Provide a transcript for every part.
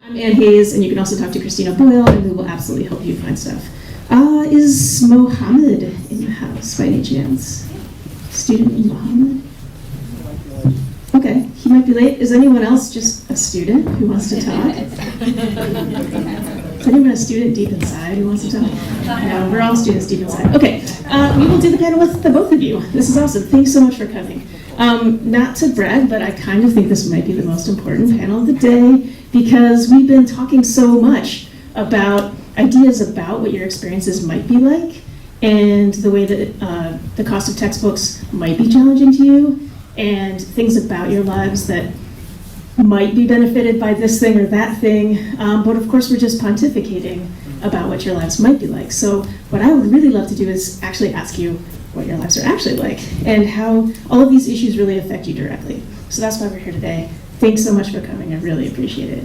I'm Ann Hayes, and you can also talk to Christina Boyle, and we will absolutely help you find stuff. Is Mohamed in the house by any chance? Student Mohamed? Okay, he might be late. Is anyone else just a student who wants to talk? Is anyone a student deep inside who wants to talk? No, we're all students deep inside. Okay, we will do the panel with the both of you. This is awesome. Thanks so much for coming. Not to brag, but I kind of think this might be the most important panel of the day because we've been talking so much about ideas about what your experiences might be like and the way that the cost of textbooks might be challenging to you and things about your lives that might be benefited by this thing or that thing. But of course, we're just pontificating about what your lives might be like. So what I would really love to do is actually ask you what your lives are actually like and how all of these issues really affect you directly. So that's why we're here today. Thanks so much for coming. I really appreciate it.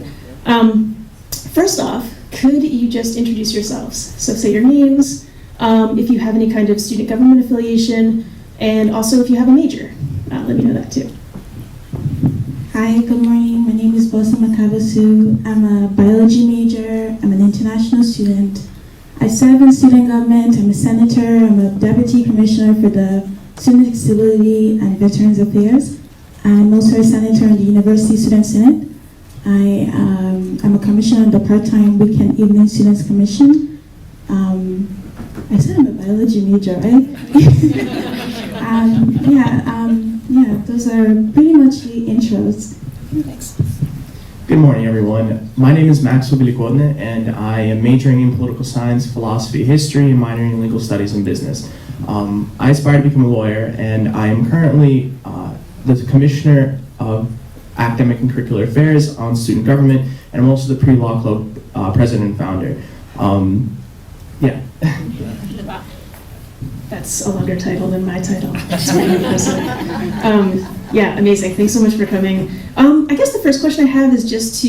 First off, could you just introduce yourselves? So say your names, if you have any kind of student government affiliation, and also if you have a major. Let me know that too. Hi, good morning. My name is Akagbosu. I'm a biology major. I'm an international student. I serve in student government. I'm a senator. I'm a deputy commissioner for the Student Disability and Veterans Affairs. I'm also a senator in the University Student Senate. I'm a commissioner on the part-time Weekend Evening Students Commission. I said I'm a biology major, right? Those are pretty much the intros. Thanks. Good morning, everyone. My name is Max Obilikodne, and I am majoring in political science, philosophy, history, and minoring in legal studies and business. I aspire to become a lawyer, and I am currently the commissioner of academic and curricular affairs on student government, and I'm also the pre-law club president and founder. Yeah. That's a longer title than my title. Yeah, amazing. Thanks so much for coming. I guess the first question I have is just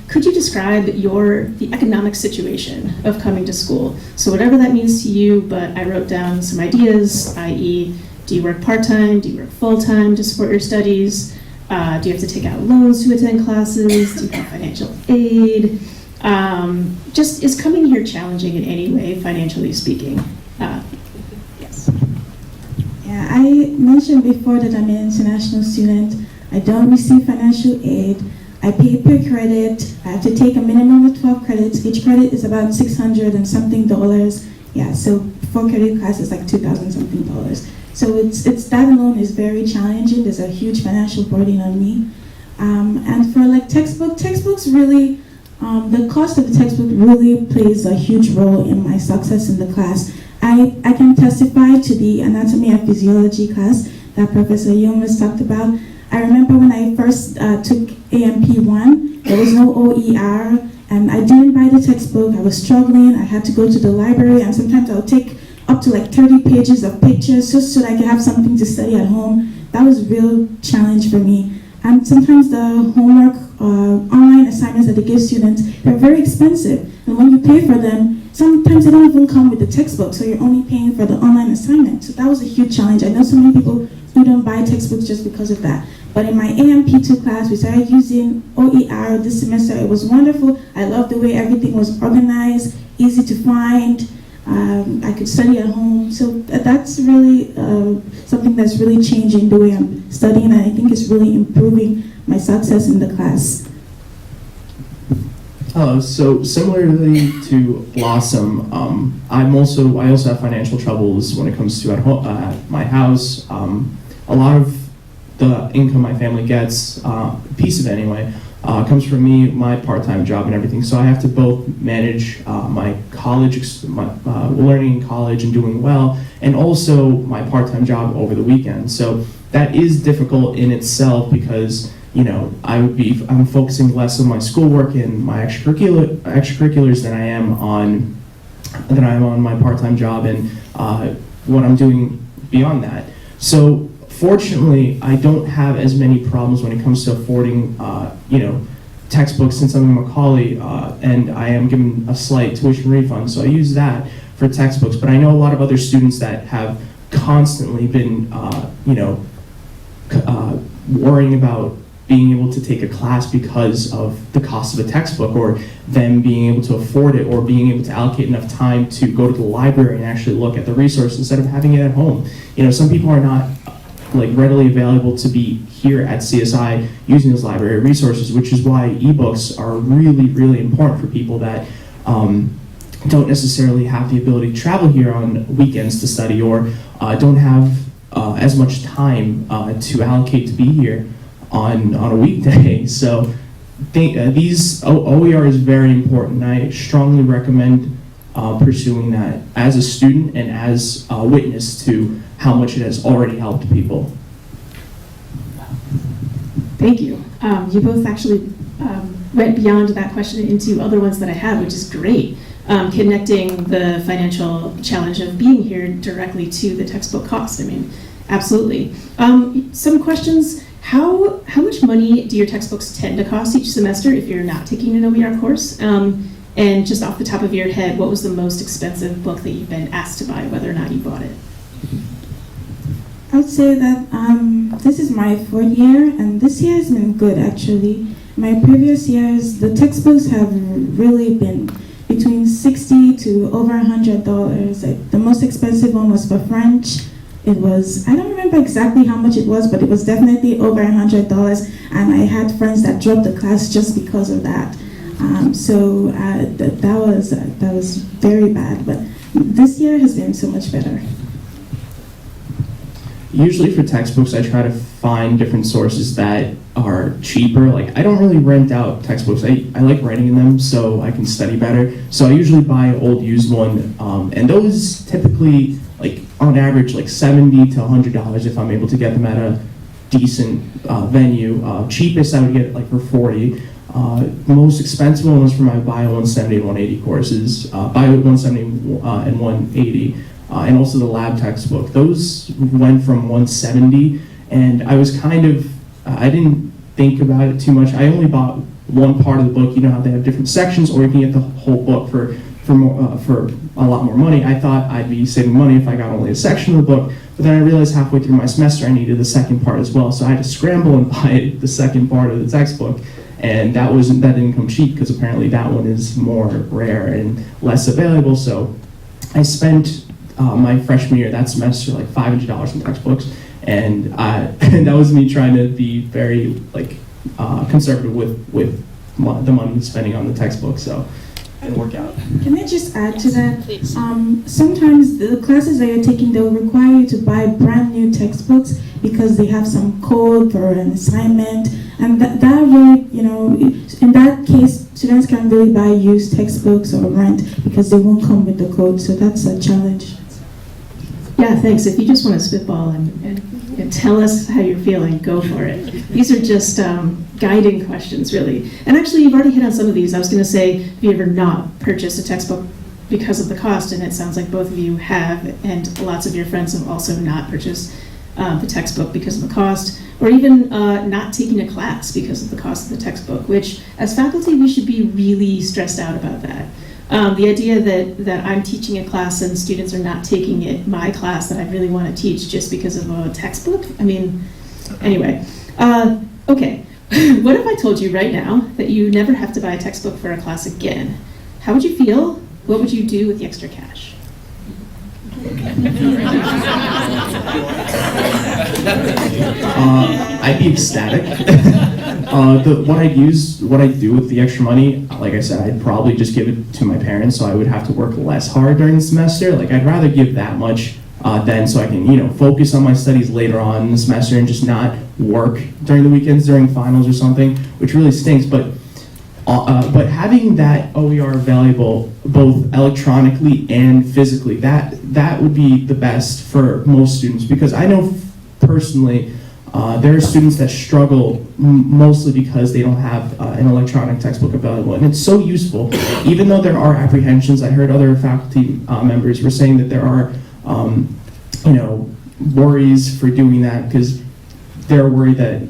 could you describe the economic situation of coming to school? So whatever that means to you, but I wrote down some ideas, i.e., do you work part-time? Do you work full-time to support your studies? Do you have to take out loans to attend classes? Do you have financial aid? Just is coming here challenging in any way, financially speaking? Yes. Yeah, I mentioned before that I'm an international student. I don't receive financial aid. I pay per credit. I have to take a minimum of 12 credits. Each credit is about $600 and something. Yeah, so 4 credit class is like $2,000 something. So it's that alone is very challenging. There's a huge financial burden on me. And for like textbooks really, the cost of the textbook really plays a huge role in my success in the class. I can testify to the anatomy and physiology class that Professor Yomas talked about. I remember when I first took AMP1, there was no OER, and I didn't buy the textbook. I was struggling. I had to go to the library, and sometimes I would take up to like 30 pages of pictures just so that I could have something to study at home. That was a real challenge for me. And sometimes the homework, online assignments that they give students, they're very expensive. And when you pay for them, sometimes they don't even come with the textbook, so you're only paying for the online assignment. So that was a huge challenge. I know so many people who don't buy textbooks just because of that. But in my AMP2 class, we started using OER this semester. It was wonderful. I loved the way everything was organized, easy to find. I could study at home. So that's really something that's really changing the way I'm studying, and I think it's really improving my success in the class. Hello. So similarly to Blossom, I also have financial troubles when it comes to at my house. A lot of the income my family gets, a piece of it anyway, comes from me, my part-time job and everything. So I have to both manage my college, learning in college and doing well, and also my part-time job over the weekend. So that is difficult in itself because, you know, I'm focusing less on my schoolwork and my extracurriculars than I am on my part-time job and what I'm doing beyond that. So fortunately, I don't have as many problems when it comes to affording, textbooks since I'm in Macaulay, and I am given a slight tuition refund, so I use that for textbooks. But I know a lot of other students that have constantly been, worrying about being able to take a class because of the cost of a textbook, or them being able to afford it, or being able to allocate enough time to go to the library and actually look at the resource instead of having it at home. You know, some people are not like readily available to be here at CSI using those library resources, which is why ebooks are really, really important for people that don't necessarily have the ability to travel here on weekends to study, or don't have as much time to allocate to be here on a weekday. So these OER is very important. I strongly recommend pursuing that as a student and as a witness to how much it has already helped people. Thank you. You both actually went beyond that question into other ones that I have, which is great. Connecting the financial challenge of being here directly to the textbook cost. I mean, absolutely. Some questions. How much money do your textbooks tend to cost each semester if you're not taking an OER course? And just off the top of your head, what was the most expensive book that you've been asked to buy, whether or not you bought it? I would say that this is my 4th year, and this year has been good actually. My previous years, the textbooks have really been between $60 to over $100. Like, the most expensive one was for French. It was, I don't remember exactly how much it was, but it was definitely over $100, and I had friends that dropped the class just because of that. That was very bad, but this year has been so much better. Usually for textbooks, I try to find different sources that are cheaper. Like, I don't really rent out textbooks. I like writing in them so I can study better. So I usually buy an old used one, and those typically, like on average, like $70 to $100 if I'm able to get them at a decent venue. Cheapest I would get like for $40. Most expensive one was for my Bio 170 and 180 courses, Bio 170 and 180. And also the lab textbook. Those went from $170, and I was kind of, I didn't think about it too much. I only bought one part of the book. You know how they have different sections, or you can get the whole book for a lot more money. I thought I'd be saving money if I got only a section of the book, but then I realized halfway through my semester I needed the second part as well, so I had to scramble and buy the second part of the textbook, and that didn't come cheap because apparently that one is more rare and less available. So I spent my freshman year, that semester, like $500 in textbooks, and that was me trying to be very conservative with the money spending on the textbook, so it worked out. Can I just add to that? Please. Sometimes the classes that you're taking, they'll require you to buy brand new textbooks because they have some code for an assignment, and that really, in that case, students can't really buy used textbooks or rent because they won't come with the code, so that's a challenge. Yeah, thanks. If you just want to spitball and tell us how you're feeling, go for it. These are just guiding questions, really. And actually, you've already hit on some of these. I was going to say, have you ever not purchased a textbook because of the cost? And it sounds like both of you have, and lots of your friends have also not purchased the textbook because of the cost, or even not taking a class because of the cost of the textbook, which, as faculty, we should be really stressed out about that. The idea that I'm teaching a class and students are not taking my class that I really want to teach just because of a textbook? I mean, anyway. Okay, what if I told you right now that you never have to buy a textbook for a class again? How would you feel? What would you do with the extra cash? I'd be ecstatic. What I do with the extra money, like I said, I'd probably just give it to my parents, so I would have to work less hard during the semester. Like, I'd rather give that much then, so I can, focus on my studies later on in the semester and just not work during the weekends during finals or something, which really stinks. But having that OER available both electronically and physically, that would be the best for most students, because I know personally there are students that struggle mostly because they don't have an electronic textbook available, and it's so useful. Even though there are apprehensions, I heard other faculty members were saying that there are worries for doing that because they're worried that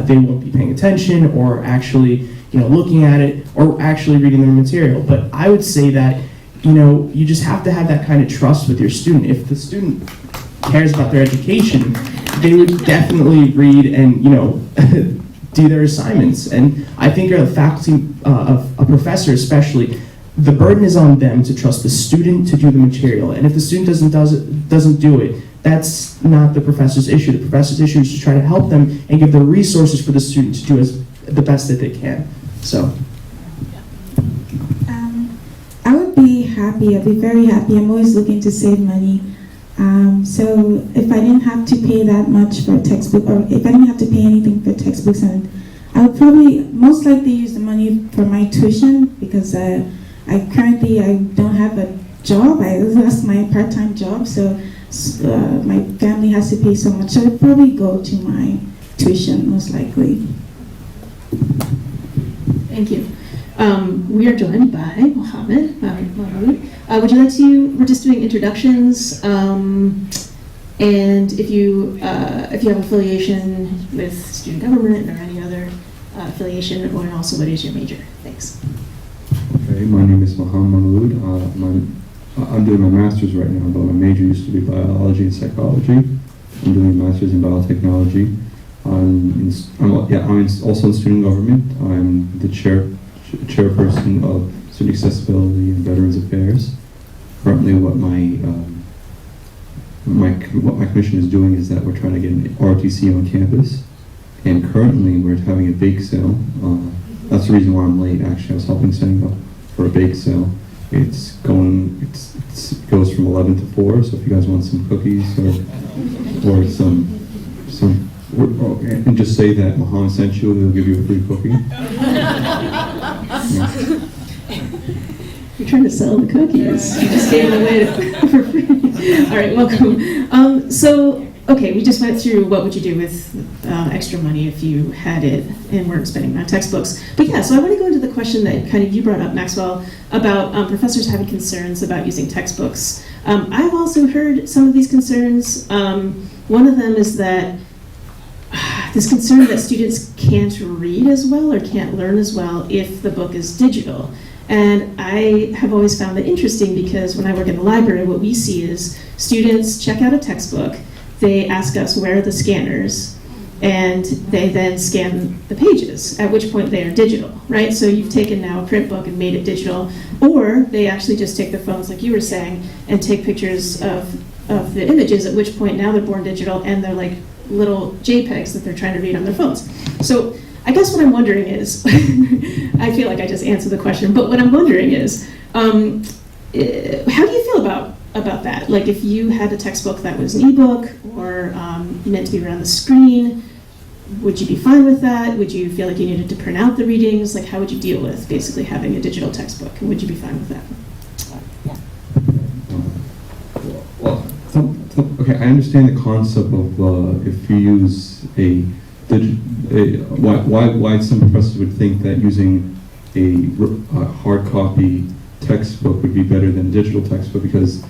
they won't be paying attention or actually looking at it or actually reading their material. But I would say that you just have to have that kind of trust with your student. If the student cares about their education, they would definitely read and do their assignments. And I think a faculty, a professor especially, the burden is on them to trust the student to do the material. And if the student doesn't do it, that's not the professor's issue. The professor's issue is to try to help them and give the resources for the student to do the best that they can. So. I would be happy, I'd be very happy. I'm always looking to save money. So if I didn't have to pay that much for a textbook, or if I didn't have to pay anything for textbooks, and I would probably most likely use the money for my tuition, because I don't have a job. I lost my part-time job, so my family has to pay so much. So I would probably go to my tuition, most likely. Thank you. We are joined by Mohamed. Mahmoud. Would you like to? We're just doing introductions, and if you have affiliation with student government or any other affiliation, or also what is your major? Thanks. Okay, my name is Mohamed. I'm doing my master's right now, but my major used to be biology and psychology. I'm doing a master's in biotechnology. I'm also in student government. I'm the chairperson of Student Accessibility and Veterans Affairs. Currently, what my commission is doing is that we're trying to get an ROTC on campus, and currently we're having a bake sale. That's the reason why I'm late. Actually, I was helping setting up for a bake sale. It goes from 11 to 4. So if you guys want some cookies or some. And just say that Mohamed sent you, and he'll give you a free cookie. Yeah. You're trying to sell the cookies. You just gave them away for free. All right, welcome. Okay, we just went through what would you do with extra money if you had it and weren't spending on textbooks. But yeah, so I want to go into the question that kind of you brought up, Maxwell, about professors having concerns about using textbooks. I've also heard some of these concerns. One of them is that this concern that students can't read as well or can't learn as well if the book is digital. And I have always found that interesting, because when I work in the library, what we see is students check out a textbook, they ask us where are the scanners, and they then scan the pages, at which point they are digital, right? So you've taken now a print book and made it digital, or they actually just take their phones, like you were saying, and take pictures of the images, at which point now they're born digital and they're like little JPEGs that they're trying to read on their phones. So I guess what I'm wondering is, I feel like I just answered the question, but what I'm wondering is, how do you feel about that? Like if you had a textbook that was an ebook or meant to be read on the screen, would you be fine with that? Would you feel like you needed to print out the readings? Like how would you deal with basically having a digital textbook? And would you be fine with that? Okay, I understand the concept of if you use why some professors would think that using a hard copy textbook would be better than a digital textbook, because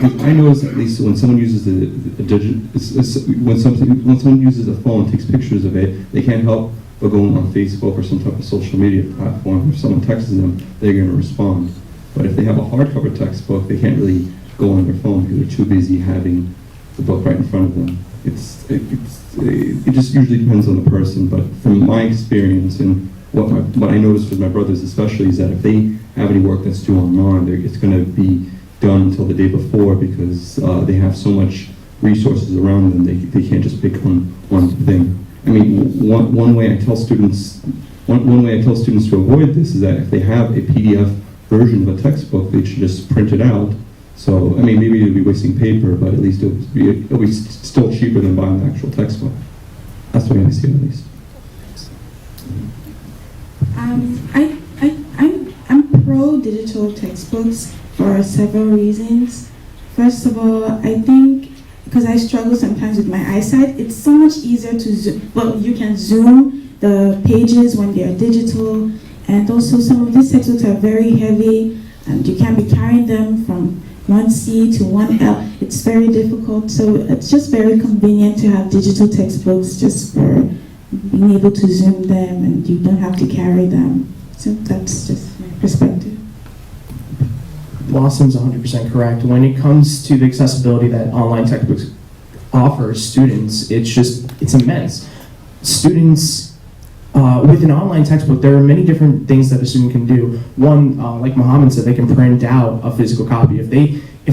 I notice at least when someone uses when someone uses a phone and takes pictures of it, they can't help but going on Facebook or some type of social media platform. If someone texts them, they're going to respond. But if they have a hardcover textbook, they can't really go on their phone because they're too busy having the book right in front of them. It just usually depends on the person, but from my experience and what I noticed with my brothers especially is that if they have any work that's due online, it's going to be done until the day before, because they have so much resources around them, they can't just pick on one thing. I mean, one way I tell students to avoid this is that if they have a PDF version of a textbook, they should just print it out. So, I mean, maybe you'll be wasting paper, but at least it'll be still cheaper than buying the actual textbook. That's the way I see it, at least. I'm pro-digital textbooks for several reasons. First of all, I think because I struggle sometimes with my eyesight, it's so much easier to zoom. Well, you can zoom the pages when they are digital, and also some of these textbooks are very heavy, and you can't be carrying them from one C to one L. It's very difficult, so it's just very convenient to have digital textbooks just for being able to zoom them, and you don't have to carry them. So that's just my perspective. Blossom's 100% correct. When it comes to the accessibility that online textbooks offer students, it's immense. Students with an online textbook, there are many different things that a student can do. One, like Mohamed said, they can print out a physical copy. If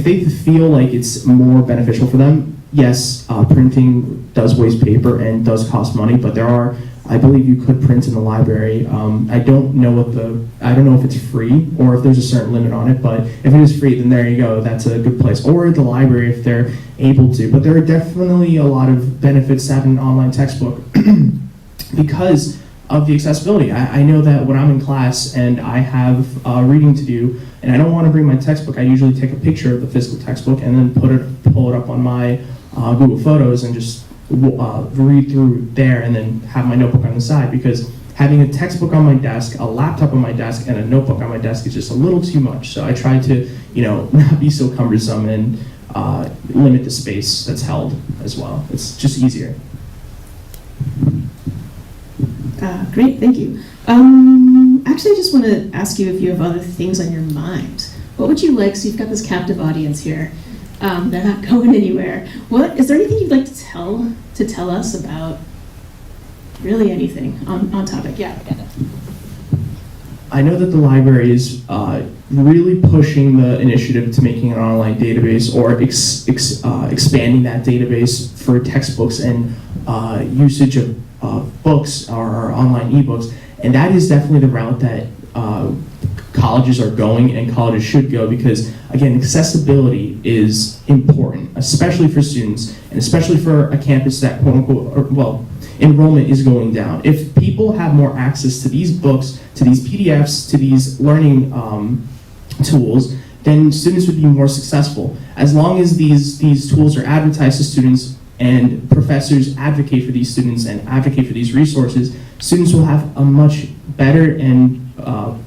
they feel like it's more beneficial for them, yes, printing does waste paper and does cost money, but there are, I believe you could print in the library. I don't know if it's free or if there's a certain limit on it, but if it is free, then there you go, that's a good place. Or the library if they're able to. But there are definitely a lot of benefits to having an online textbook because of the accessibility. I know that when I'm in class and I have reading to do, and I don't want to bring my textbook, I usually take a picture of the physical textbook and then pull it up on my Google Photos and just read through there and then have my notebook on the side, because having a textbook on my desk, a laptop on my desk, and a notebook on my desk is just a little too much. So I try to, not be so cumbersome and limit the space that's held as well. It's just easier. Great, thank you. Actually, I just want to ask you if you have other things on your mind. What would you like, so you've got this captive audience here, they're not going anywhere. Is there anything you'd like to tell us about really anything on topic? Yeah, get it. I know that the library is really pushing the initiative to making an online database or expanding that database for textbooks and usage of books or online ebooks, and that is definitely the route that colleges are going and colleges should go, because again, accessibility is important, especially for students and especially for a campus that quote unquote, enrollment is going down. If people have more access to these books, to these PDFs, to these learning tools, then students would be more successful. As long as these tools are advertised to students and professors advocate for these students and advocate for these resources, students will have a much better and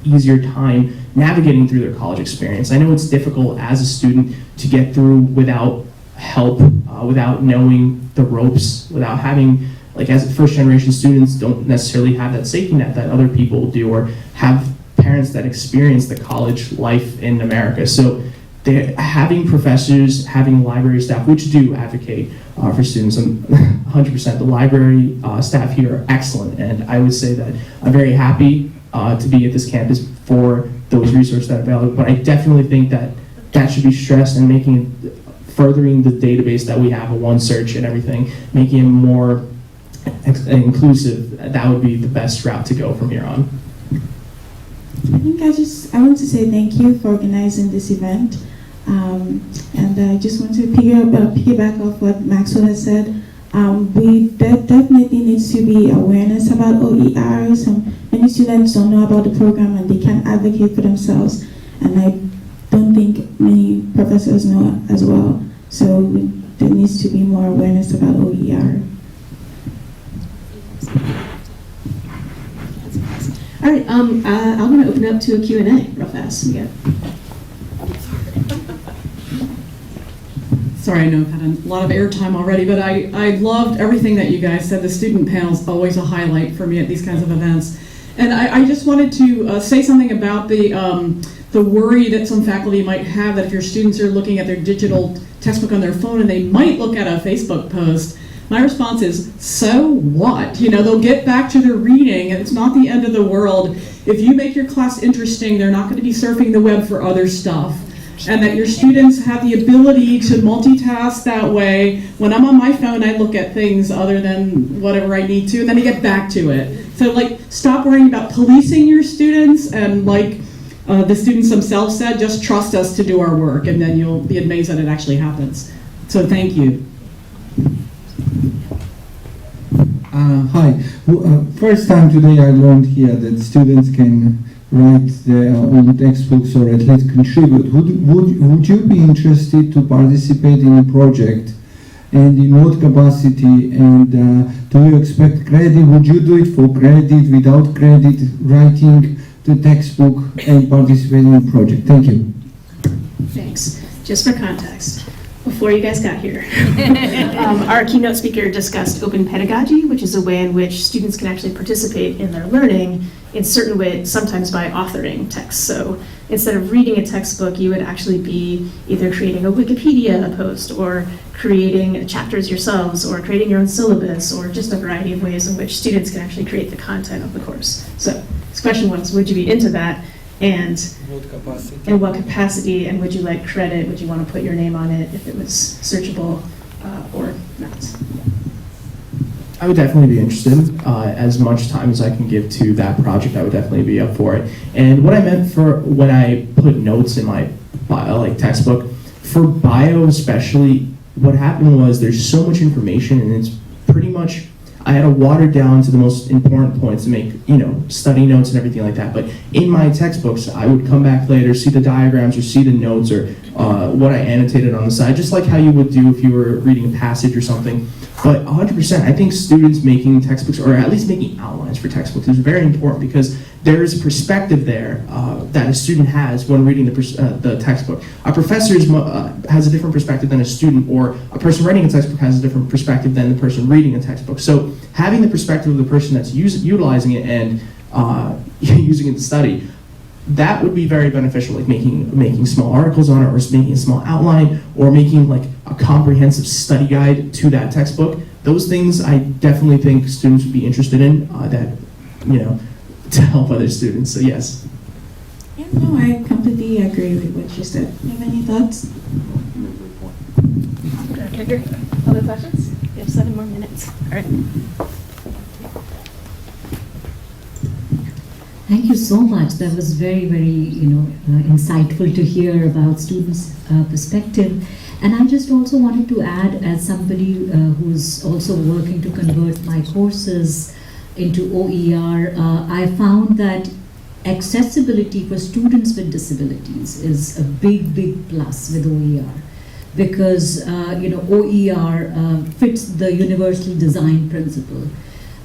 easier time navigating through their college experience. I know it's difficult as a student to get through without help, without knowing the ropes, without having, as first generation students don't necessarily have that safety net that other people do, or have parents that experience the college life in America. So having professors, having library staff, which do advocate for students, and 100%, the library staff here are excellent, and I would say that I'm very happy to be at this campus for those resources that are available, but I definitely think that should be stressed, and furthering the database that we have, a one search and everything, making it more inclusive. That would be the best route to go from here on. I think I want to say thank you for organizing this event. And I just want to piggyback off what Maxwell has said. There definitely needs to be awareness about OERs. Many students don't know about the program and they can't advocate for themselves. And I don't think many professors know as well. So there needs to be more awareness about OER. All right, I'm going to open it up to a Q&A real fast. Yeah. Sorry, I know I've had a lot of airtime already, but I loved everything that you guys said. The student panel's always a highlight for me at these kinds of events. And I just wanted to say something about the worry that some faculty might have that if your students are looking at their digital textbook on their phone and they might look at a Facebook post. My response is, so what? They'll get back to their reading, and it's not the end of the world. If you make your class interesting, they're not going to be surfing the web for other stuff. And that your students have the ability to multitask that way. When I'm on my phone, I look at things other than whatever I need to, and then I get back to it. So stop worrying about policing your students, and the students themselves said, just trust us to do our work, and then you'll be amazed that it actually happens. So thank you. Hi. First time today I learned here that students can write their own textbooks or at least contribute. Would you be interested to participate in a project, and in what capacity, and do you expect credit? Would you do it for credit, without credit, writing the textbook and participating in a project? Thank you. Thanks. Just for context, before you guys got here. Our keynote speaker discussed open pedagogy, which is a way in which students can actually participate in their learning in certain ways, sometimes by authoring text. So instead of reading a textbook, you would actually be either creating a Wikipedia post or creating chapters yourselves or creating your own syllabus or just a variety of ways in which students can actually create the content of the course. So this question was, would you be into that? And in what capacity, and would you like credit? Would you want to put your name on it if it was searchable or not? I would definitely be interested. As much time as I can give to that project, I would definitely be up for it. And what I meant for when I put notes in my textbook, for bio especially, what happened was there's so much information and it's pretty much, I had to water down to the most important points to make, study notes and everything like that. But in my textbooks, I would come back later, see the diagrams or see the notes or what I annotated on the side, just like how you would do if you were reading a passage or something. But 100%, I think students making textbooks, or at least making outlines for textbooks, is very important because there is a perspective there that a student has when reading the textbook. A professor has a different perspective than a student, or a person writing a textbook has a different perspective than the person reading a textbook. So having the perspective of the person that's utilizing it and using it to study, that would be very beneficial, like making small articles on it, or making a small outline, or making like a comprehensive study guide to that textbook. Those things I definitely think students would be interested in, to help other students, so yes. Yeah, no, I completely agree with what you said. You have any thoughts? Other questions? We have 7 more minutes. All right. Thank you so much. That was very, very, insightful to hear about students' perspective. And I just also wanted to add, as somebody who's also working to convert my courses into OER, I found that accessibility for students with disabilities is a big, big plus with OER. Because, OER fits the universal design principle.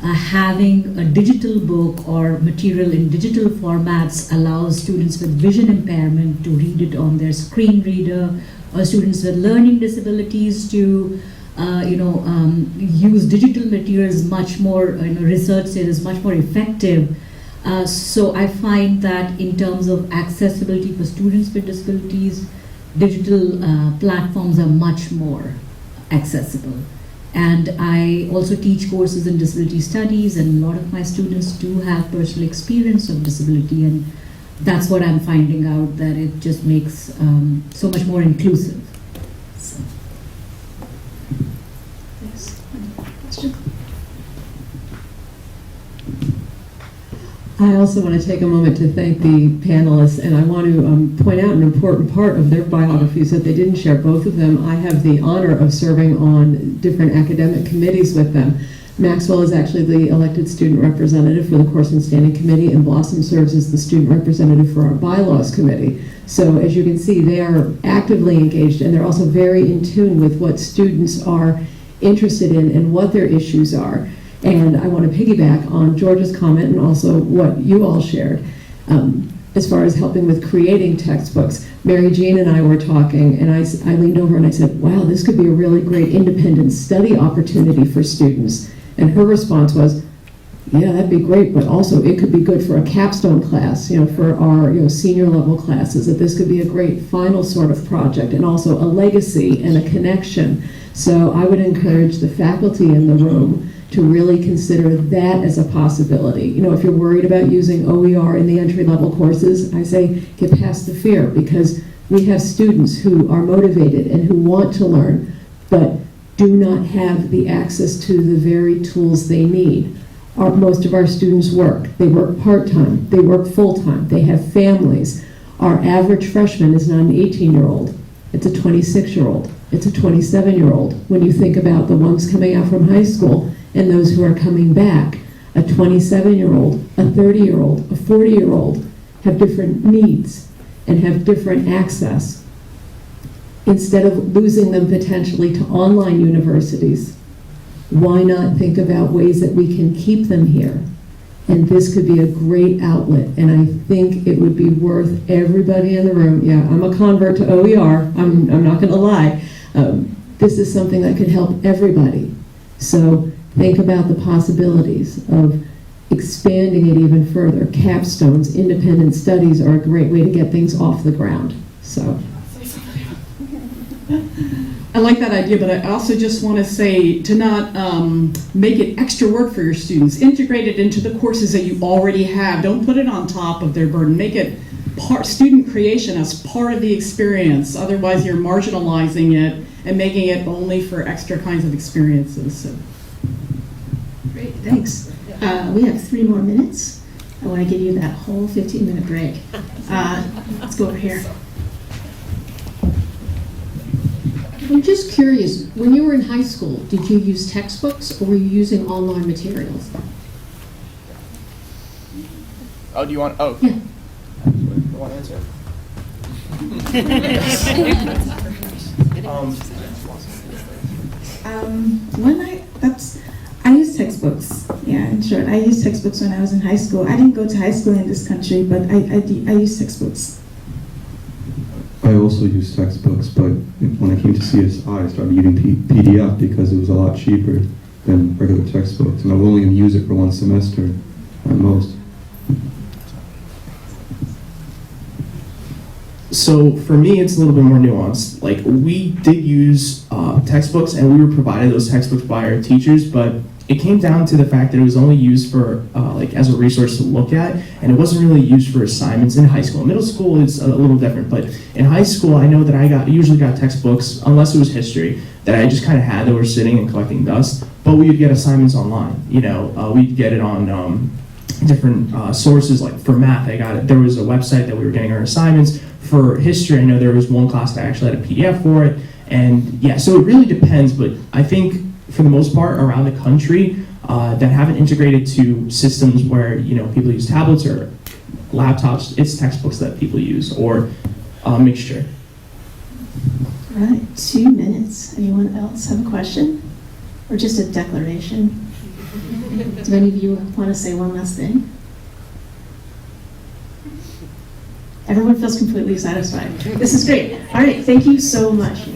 Having a digital book or material in digital formats allows students with vision impairment to read it on their screen reader, or students with learning disabilities to use digital materials much more, research says much more effective. So I find that in terms of accessibility for students with disabilities, digital platforms are much more accessible. And I also teach courses in disability studies, and a lot of my students do have personal experience of disability, and that's what I'm finding out, that it just makes so much more inclusive. So. Yes. Question? I also want to take a moment to thank the panelists, and I want to point out an important part of their biographies that they didn't share. Both of them, I have the honor of serving on different academic committees with them. Maxwell is actually the elected student representative for the Course and Standing Committee, and Blossom serves as the student representative for our bylaws committee. So as you can see, they are actively engaged, and they're also very in tune with what students are interested in and what their issues are. And I want to piggyback on George's comment and also what you all shared as far as helping with creating textbooks. Mary Jean and I were talking, and I leaned over and I said, wow, this could be a really great independent study opportunity for students. And her response was, yeah, that'd be great, but also it could be good for a capstone class, for our senior level classes, that this could be a great final sort of project, and also a legacy and a connection. So I would encourage the faculty in the room to really consider that as a possibility. If you're worried about using OER in the entry-level courses, I say get past the fear, because we have students who are motivated and who want to learn, but do not have the access to the very tools they need. Most of our students work. They work part-time, they work full-time, they have families. Our average freshman is not an 18-year-old, it's a 26-year-old, it's a 27-year-old. When you think about the ones coming out from high school and those who are coming back, a 27-year-old, a 30-year-old, a 40-year-old have different needs and have different access. Instead of losing them potentially to online universities, why not think about ways that we can keep them here? And this could be a great outlet, and I think it would be worth everybody in the room. Yeah, I'm a convert to OER, I'm not gonna lie. This is something that could help everybody. So think about the possibilities of expanding it even further. Capstones, independent studies are a great way to get things off the ground. So. I like that idea, but I also just want to say to not make it extra work for your students. Integrate it into the courses that you already have. Don't put it on top of their burden. Make it student creation as part of the experience. Otherwise, you're marginalizing it and making it only for extra kinds of experiences. So. Great, thanks. We have 3 more minutes. I want to give you that whole 15-minute break. Let's go over here. I'm just curious, when you were in high school, did you use textbooks or were you using online materials? Oh, do you want? Oh, yeah. You want to answer? I use textbooks. Yeah, in short, I used textbooks when I was in high school. I didn't go to high school in this country, but I use textbooks. I also use textbooks, but when I came to CSI, I started using PDF because it was a lot cheaper than regular textbooks, and I'm only going to use it for 1 semester at most. So for me, it's a little bit more nuanced. Like, we did use textbooks, and we were provided those textbooks by our teachers, but it came down to the fact that it was only used for like as a resource to look at, and it wasn't really used for assignments in high school. Middle school is a little different, but in high school, I know that I usually got textbooks, unless it was history, that I just kind of had that were sitting and collecting dust. But we would get assignments online. You know, we'd get it on different sources. Like for math, I got it. There was a website that we were getting our assignments. For history, I know there was one class that actually had a PDF for it, and yeah, so it really depends. But I think for the most part, around the country that haven't integrated to systems where people use tablets or laptops, it's textbooks that people use, or a mixture. All right, 2 minutes. Anyone else have a question? Or just a declaration? Do any of you want to say one last thing? Everyone feels completely satisfied. This is great. All right, thank you so much.